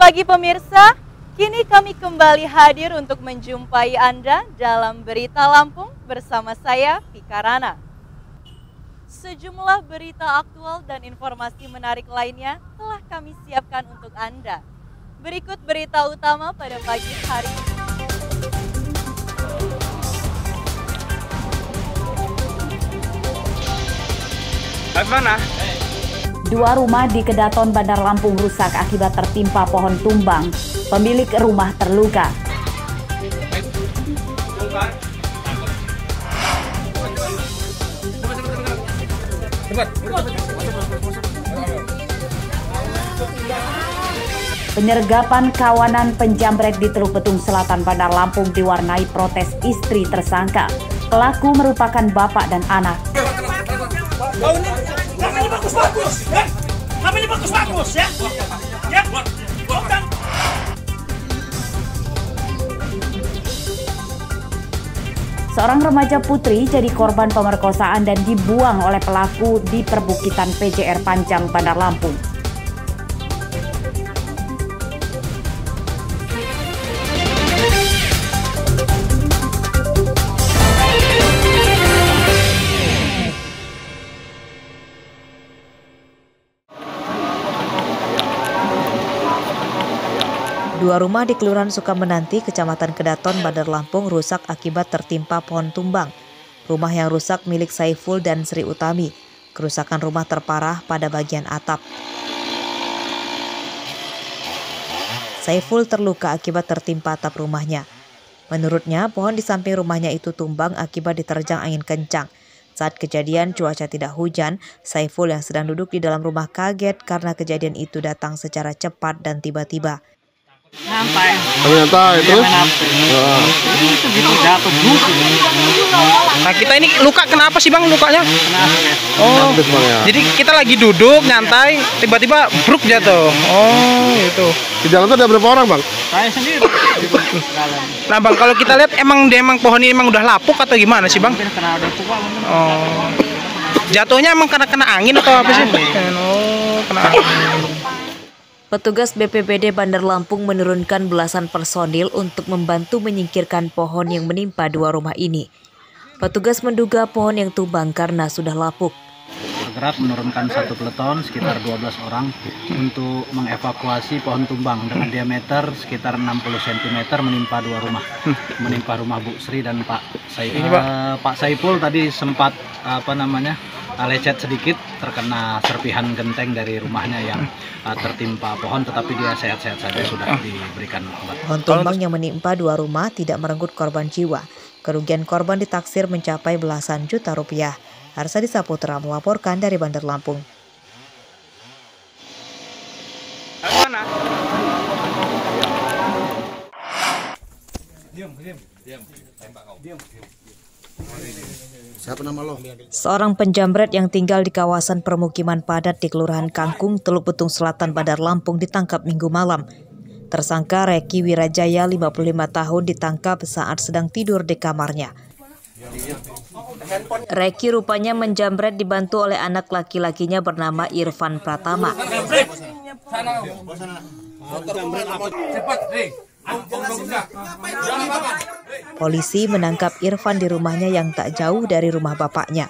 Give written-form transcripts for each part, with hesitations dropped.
pagi pemirsa, kini kami kembali hadir untuk menjumpai Anda dalam Berita Lampung bersama saya, Vika Rana. Sejumlah berita aktual dan informasi menarik lainnya telah kami siapkan untuk Anda. Berikut berita utama pada pagi hari ini. Mana? Dua rumah di Kedaton, Bandar Lampung rusak akibat tertimpa pohon tumbang. Pemilik rumah terluka. Penyergapan kawanan penjamret di Teluk Betung Selatan, Bandar Lampung diwarnai protes istri tersangka. Pelaku merupakan bapak dan anak. Namanya bagus-bagus, ya? Namanya bagus-bagus, ya? Ya? Bukan. Seorang remaja putri jadi korban pemerkosaan dan dibuang oleh pelaku di perbukitan PJR Panjang, Bandar Lampung. Dua rumah di Kelurahan Sukamenanti, Kecamatan Kedaton, Bandar Lampung rusak akibat tertimpa pohon tumbang. Rumah yang rusak milik Saiful dan Sri Utami. Kerusakan rumah terparah pada bagian atap. Saiful terluka akibat tertimpa atap rumahnya. Menurutnya, pohon di samping rumahnya itu tumbang akibat diterjang angin kencang. Saat kejadian cuaca tidak hujan, Saiful yang sedang duduk di dalam rumah kaget karena kejadian itu datang secara cepat dan tiba-tiba. Nyantai. Terus? Itu gitu jatuh buk. Nah kita ini luka kenapa sih bang lukanya? Oh, jadi kita lagi duduk nyantai, tiba-tiba bruk jatuh. Oh itu. Di dalam itu ada berapa orang bang? Saya sendiri. Nah bang kalau kita lihat emang pohon ini emang udah lapuk atau gimana sih bang? Oh. Jatuhnya emang karena kena angin atau apa sih? Oh kena angin. Petugas BPBD Bandar Lampung menurunkan belasan personil untuk membantu menyingkirkan pohon yang menimpa dua rumah ini. Petugas menduga pohon yang tumbang karena sudah lapuk. Bergerak menurunkan satu peleton sekitar 12 orang untuk mengevakuasi pohon tumbang dengan diameter sekitar 60 cm menimpa dua rumah. Menimpa rumah Bu Sri dan Pak Saiful. Pak Saiful tadi sempat lecet sedikit terkena serpihan genteng dari rumahnya yang tertimpa pohon, tetapi dia sehat-sehat saja, sudah diberikan obat. Pohon tumbang yang menimpa dua rumah tidak merenggut korban jiwa. Kerugian korban ditaksir mencapai belasan juta rupiah. Harsadi Saputra melaporkan dari Bandar Lampung. Siapa nama lo? Seorang penjamret yang tinggal di kawasan permukiman padat di Kelurahan Kangkung, Teluk Betung Selatan, Bandar Lampung ditangkap Minggu malam. Tersangka Reki Wirajaya, 55 tahun, ditangkap saat sedang tidur di kamarnya. Reki rupanya menjamret dibantu oleh anak laki-lakinya bernama Irfan Pratama. Polisi menangkap Irfan di rumahnya yang tak jauh dari rumah bapaknya.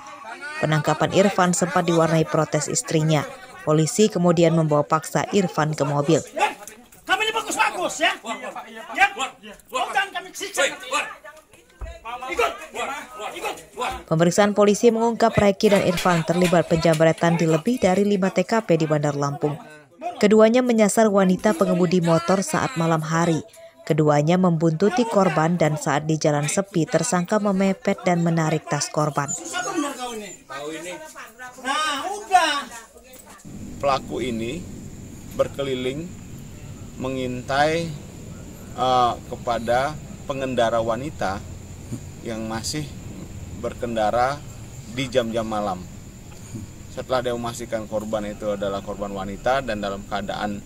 Penangkapan Irfan sempat diwarnai protes istrinya. Polisi kemudian membawa paksa Irfan ke mobil. Kami ini bagus-bagus, ya? Ya? Bukan kami siksa. Ikut. Pemeriksaan polisi mengungkap Reki dan Irfan terlibat penjamretan di lebih dari 5 TKP di Bandar Lampung. Keduanya menyasar wanita pengemudi motor saat malam hari. Keduanya membuntuti korban dan saat di jalan sepi tersangka memepet dan menarik tas korban. Pelaku ini berkeliling mengintai kepada pengendara wanita yang masih berkendara di jam-jam malam. Setelah dia memastikan korban itu adalah korban wanita dan dalam keadaan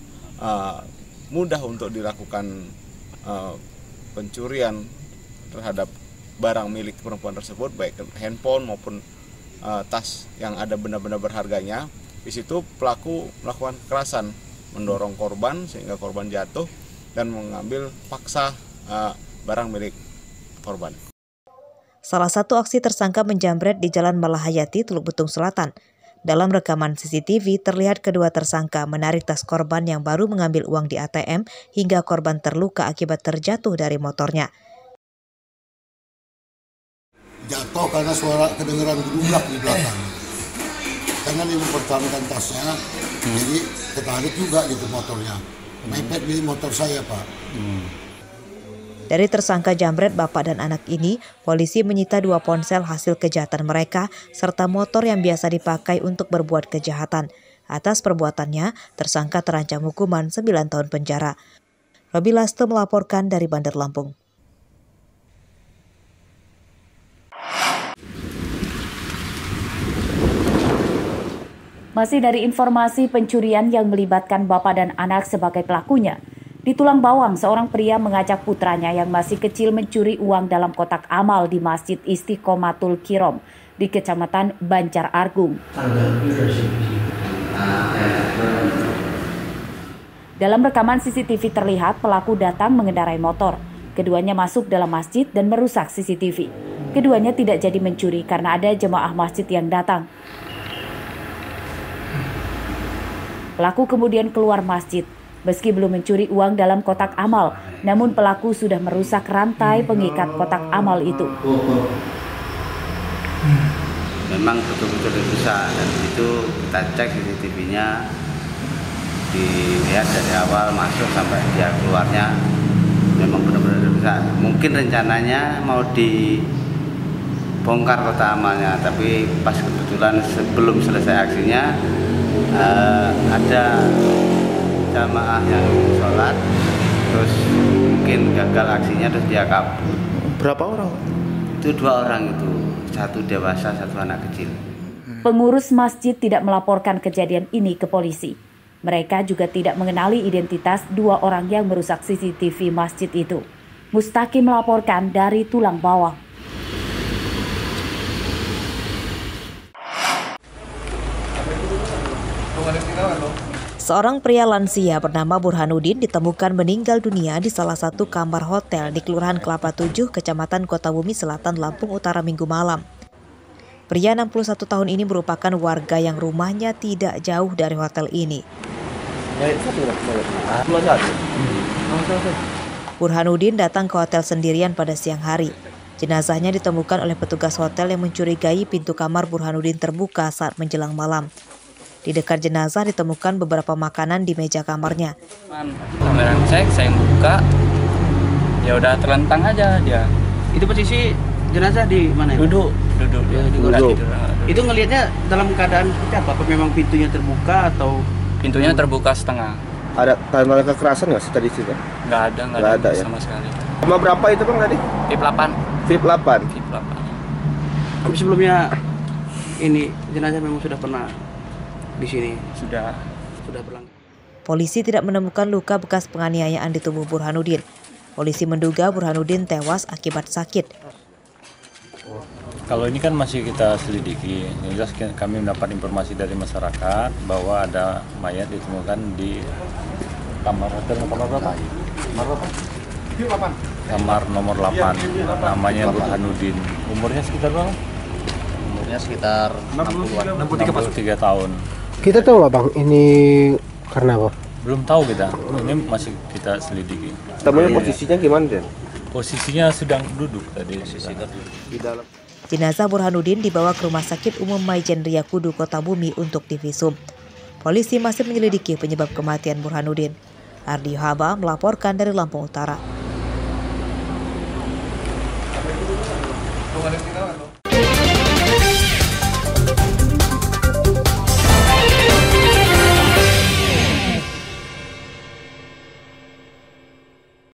mudah untuk dilakukan pencurian terhadap barang milik perempuan tersebut, baik handphone maupun tas yang ada benda-benda berharganya. Di situ pelaku melakukan kekerasan mendorong korban sehingga korban jatuh dan mengambil paksa barang milik korban. Salah satu aksi tersangka menjamret di Jalan Malahayati, Teluk Betung Selatan. Dalam rekaman CCTV, terlihat kedua tersangka menarik tas korban yang baru mengambil uang di ATM hingga korban terluka akibat terjatuh dari motornya. Jatuh karena suara kedengeran gedublak di belakang. Karena dia mempertahankan tasnya, jadi ketarik juga gitu motornya. Mepet di motor saya, Pak. Dari tersangka jambret bapak dan anak ini, polisi menyita 2 ponsel hasil kejahatan mereka serta motor yang biasa dipakai untuk berbuat kejahatan. Atas perbuatannya, tersangka terancam hukuman 9 tahun penjara. Robi Laste melaporkan dari Bandar Lampung. Masih dari informasi pencurian yang melibatkan bapak dan anak sebagai pelakunya. Di Tulang Bawang, seorang pria mengajak putranya yang masih kecil mencuri uang dalam kotak amal di Masjid Istiqomatul Kirom di Kecamatan Banjar Argung. Dalam rekaman CCTV terlihat pelaku datang mengendarai motor. Keduanya masuk dalam masjid dan merusak CCTV. Keduanya tidak jadi mencuri karena ada jemaah masjid yang datang. Pelaku kemudian keluar masjid. Meski belum mencuri uang dalam kotak amal, namun pelaku sudah merusak rantai pengikat kotak amal itu. Memang betul-betul bisa, dan itu kita cek CCTV-nya, dilihat dari awal masuk sampai dia keluarnya, memang benar-benar bisa. Mungkin rencananya mau dibongkar kotak amalnya, tapi pas kebetulan sebelum selesai aksinya ada jamaah yang sholat, terus mungkin gagal aksinya, terus dia kabur. Berapa orang? Itu 2 orang itu, 1 dewasa, 1 anak kecil. Pengurus masjid tidak melaporkan kejadian ini ke polisi. Mereka juga tidak mengenali identitas 2 orang yang merusak CCTV masjid itu. Mustaqim melaporkan dari Tulang Bawang. Seorang pria lansia bernama Burhanuddin ditemukan meninggal dunia di salah satu kamar hotel di Kelurahan Kelapa 7, Kecamatan Kota Bumi Selatan, Lampung Utara Minggu malam. Pria 61 tahun ini merupakan warga yang rumahnya tidak jauh dari hotel ini. Burhanuddin datang ke hotel sendirian pada siang hari. Jenazahnya ditemukan oleh petugas hotel yang mencurigai pintu kamar Burhanuddin terbuka saat menjelang malam. Di dekat jenazah ditemukan beberapa makanan di meja kamarnya. Kamera cek, saya buka, ya udah terlentang aja dia. Itu posisi jenazah di mana ya? Duduk. Itu ngelihatnya dalam keadaan seperti apa? Apa memang pintunya terbuka atau? Pintunya terbuka setengah. Ada tanda kekerasan nggak sih tadi situ? Nggak ada sama ya? sekali. Cuma berapa itu Bang tadi? VIP 8. VIP 8. VIP 8. Tapi sebelumnya ini jenazah memang sudah pernah di sini, sudah berlangsung. Polisi tidak menemukan luka bekas penganiayaan di tubuh Burhanuddin. Polisi menduga Burhanuddin tewas akibat sakit. Kalau ini kan masih kita selidiki. Jelas kami mendapat informasi dari masyarakat bahwa ada mayat ditemukan di kamar hotel nomor berapa? Kamar nomor 8. Namanya Burhanuddin. Umurnya sekitar berapa? Umurnya sekitar 63 tahun. Kita tahu nggak Bang, ini karena apa? Belum tahu kita, ini masih kita selidiki. Temunya posisinya gimana Den? Posisinya sedang duduk tadi. Di dalam. Jenazah Burhanuddin dibawa ke Rumah Sakit Umum Maijen Ria Kudu, Kota Bumi untuk divisum. Polisi masih menyelidiki penyebab kematian Burhanuddin. Ardi Haba melaporkan dari Lampung Utara.